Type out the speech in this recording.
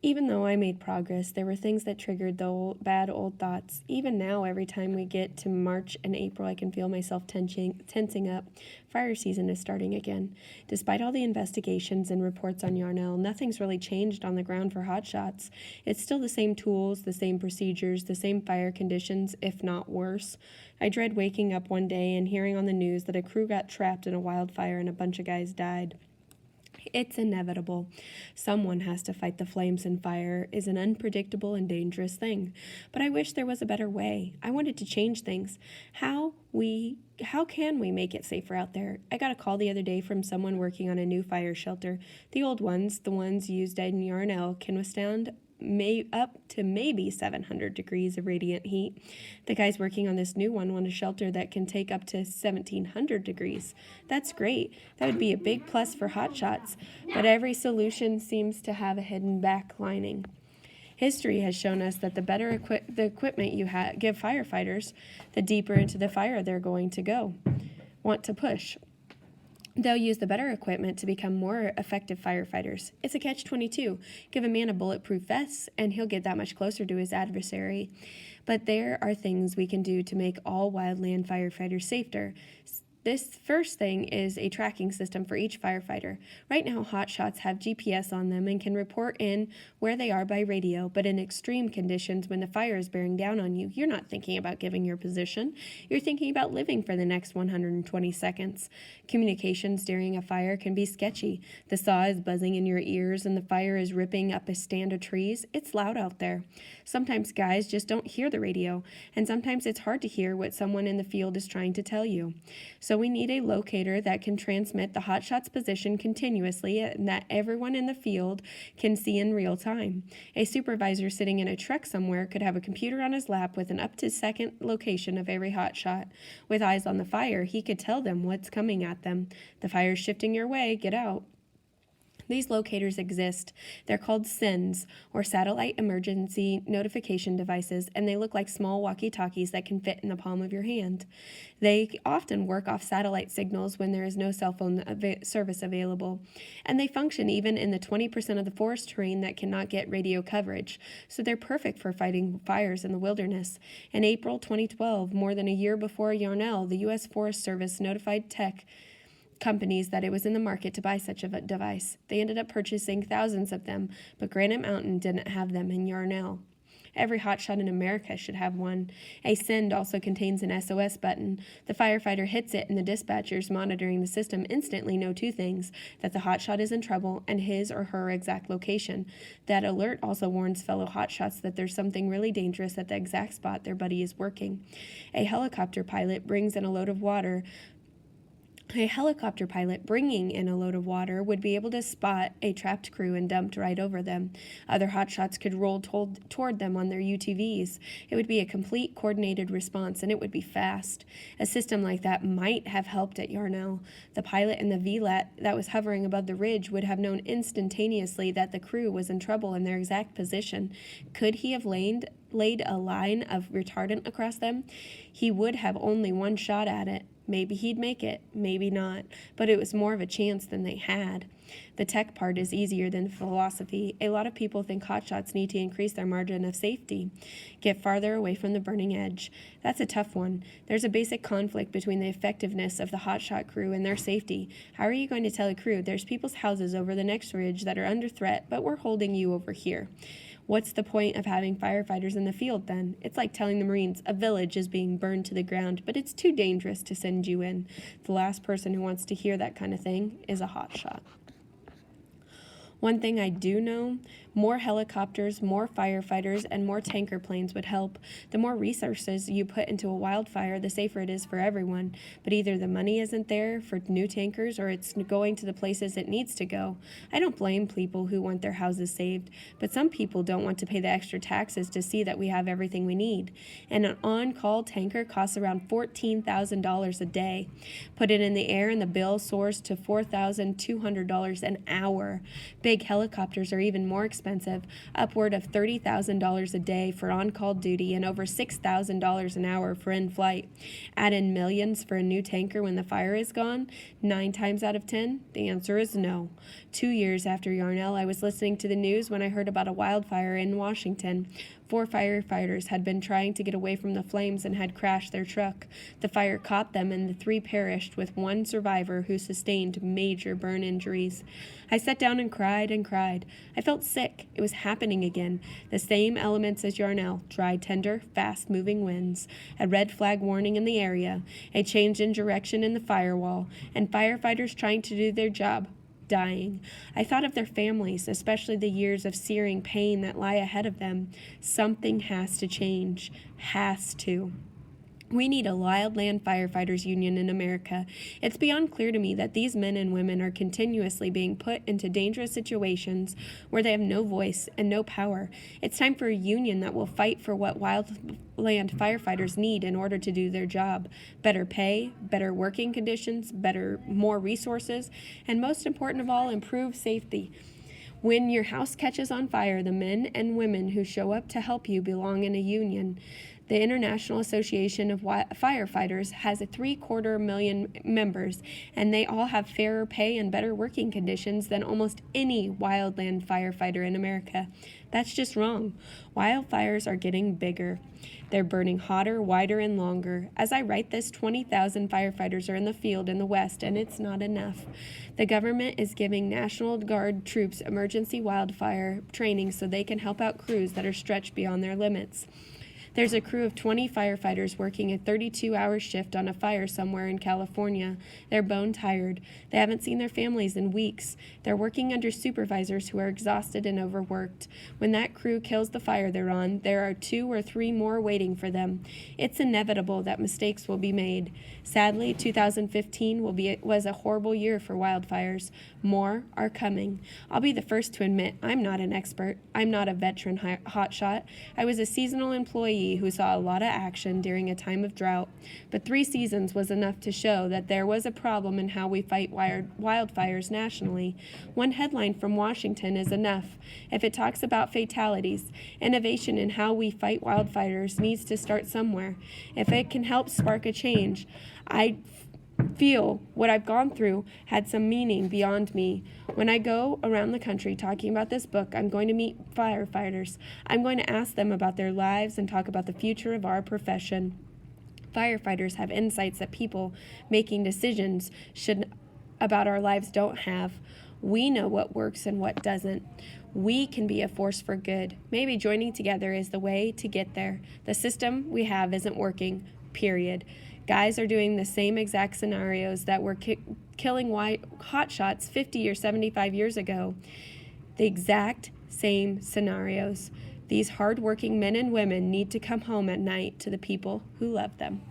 Even though I made progress, there were things that triggered the bad old thoughts. Even now, every time we get to March and April, I can feel myself tensing up. Fire season is starting again. Despite all the investigations and reports on Yarnell, nothing's really changed on the ground for hotshots. It's still the same tools, the same procedures, the same fire conditions, if not worse. I dread waking up one day and hearing on the news that a crew got trapped in a wildfire and a bunch of guys died. It's inevitable. Someone has to fight the flames, and fire is an unpredictable and dangerous thing. But I wish there was a better way. I wanted to change things. How can we make it safer out there? I got a call the other day from someone working on a new fire shelter. The old ones, the ones used in Yarnell, can withstand up to maybe 700 degrees of radiant heat. The guys working on this new one want a shelter that can take up to 1700 degrees. That's great. That would be a big plus for hotshots, but every solution seems to have a hidden back lining. History has shown us that the better the equipment you give firefighters, the deeper into the fire they're going to want to push. They'll use the better equipment to become more effective firefighters. It's a catch-22. Give a man a bulletproof vest, and he'll get that much closer to his adversary. But there are things we can do to make all wildland firefighters safer. This first thing is a tracking system for each firefighter. Right now, hotshots have GPS on them and can report in where they are by radio, but in extreme conditions, when the fire is bearing down on you, you're not thinking about giving your position. You're thinking about living for the next 120 seconds. Communications during a fire can be sketchy. The saw is buzzing in your ears and the fire is ripping up a stand of trees. It's loud out there. Sometimes guys just don't hear the radio, and sometimes it's hard to hear what someone in the field is trying to tell you. So we need a locator that can transmit the hotshot's position continuously and that everyone in the field can see in real time. A supervisor sitting in a truck somewhere could have a computer on his lap with an up-to-second location of every hotshot. With eyes on the fire, he could tell them what's coming at them. The fire's shifting your way, get out. These locators exist. They're called SENS, or Satellite Emergency Notification Devices, and they look like small walkie-talkies that can fit in the palm of your hand. They often work off satellite signals when there is no cell phone service available, and they function even in the 20% of the forest terrain that cannot get radio coverage, so they're perfect for fighting fires in the wilderness. In April 2012, more than a year before Yarnell, the U.S. Forest Service notified tech companies that it was in the market to buy such a device. They ended up purchasing thousands of them, but Granite Mountain didn't have them in Yarnell. Every hotshot in America should have one. A SEND also contains an SOS button. The firefighter hits it and the dispatchers monitoring the system instantly know two things: that the hotshot is in trouble and his or her exact location. That alert also warns fellow hotshots that there's something really dangerous at the exact spot their buddy is working. A helicopter pilot bringing in a load of water would be able to spot a trapped crew and dumped right over them. Other hotshots could roll toward them on their UTVs. It would be a complete coordinated response, and it would be fast. A system like that might have helped at Yarnell. The pilot in the VLAT that was hovering above the ridge would have known instantaneously that the crew was in trouble in their exact position. Could he have laid a line of retardant across them? He would have only one shot at it. Maybe he'd make it, maybe not, but it was more of a chance than they had. The tech part is easier than philosophy. A lot of people think hotshots need to increase their margin of safety, get farther away from the burning edge. That's a tough one. There's a basic conflict between the effectiveness of the hotshot crew and their safety. How are you going to tell a crew there's people's houses over the next ridge that are under threat, but we're holding you over here? What's the point of having firefighters in the field then? It's like telling the Marines a village is being burned to the ground, but it's too dangerous to send you in. The last person who wants to hear that kind of thing is a hotshot. One thing I do know, more helicopters, more firefighters, and more tanker planes would help. The more resources you put into a wildfire, the safer it is for everyone. But either the money isn't there for new tankers or it's going to the places it needs to go. I don't blame people who want their houses saved, but some people don't want to pay the extra taxes to see that we have everything we need. And an on-call tanker costs around $14,000 a day. Put it in the air and the bill soars to $4,200 an hour. Big Big helicopters are even more expensive, upward of $30,000 a day for on-call duty and over $6,000 an hour for in-flight. Add in millions for a new tanker when the fire is gone? 9 times out of 10, the answer is no. 2 years after Yarnell, I was listening to the news when I heard about a wildfire in Washington. 4 firefighters had been trying to get away from the flames and had crashed their truck. The fire caught them and the 3 perished, with 1 survivor who sustained major burn injuries. I sat down and cried and cried. I felt sick. It was happening again. The same elements as Yarnell: dry, tender, fast-moving winds, a red flag warning in the area, a change in direction in the firewall, and firefighters trying to do their job, dying. I thought of their families, especially the years of searing pain that lie ahead of them. Something has to change. Has to. We need a wildland firefighters union in America. It's beyond clear to me that these men and women are continuously being put into dangerous situations where they have no voice and no power. It's time for a union that will fight for what wildland firefighters need in order to do their job: better pay, better working conditions, more resources, and most important of all, improved safety. When your house catches on fire, the men and women who show up to help you belong in a union. The International Association of Firefighters has 750,000 members, and they all have fairer pay and better working conditions than almost any wildland firefighter in America. That's just wrong. Wildfires are getting bigger. They're burning hotter, wider, and longer. As I write this, 20,000 firefighters are in the field in the West, and it's not enough. The government is giving National Guard troops emergency wildfire training so they can help out crews that are stretched beyond their limits. There's a crew of 20 firefighters working a 32-hour shift on a fire somewhere in California. They're bone tired. They haven't seen their families in weeks. They're working under supervisors who are exhausted and overworked. When that crew kills the fire they're on, there are 2 or 3 more waiting for them. It's inevitable that mistakes will be made. Sadly, 2015 was a horrible year for wildfires. More are coming. I'll be the first to admit I'm not an expert. I'm not a veteran hotshot. I was a seasonal employee who saw a lot of action during a time of drought, but 3 seasons was enough to show that there was a problem in how we fight wildfires nationally. One headline from Washington is enough. If it talks about fatalities, innovation in how we fight wildfires needs to start somewhere. If it can help spark a change, I feel what I've gone through had some meaning beyond me. When I go around the country talking about this book, I'm going to meet firefighters. I'm going to ask them about their lives and talk about the future of our profession. Firefighters have insights that people making decisions about our lives don't have. We know what works and what doesn't. We can be a force for good. Maybe joining together is the way to get there. The system we have isn't working, period. Guys are doing the same exact scenarios that were killing hotshots 50 or 75 years ago. The exact same scenarios. These hardworking men and women need to come home at night to the people who love them.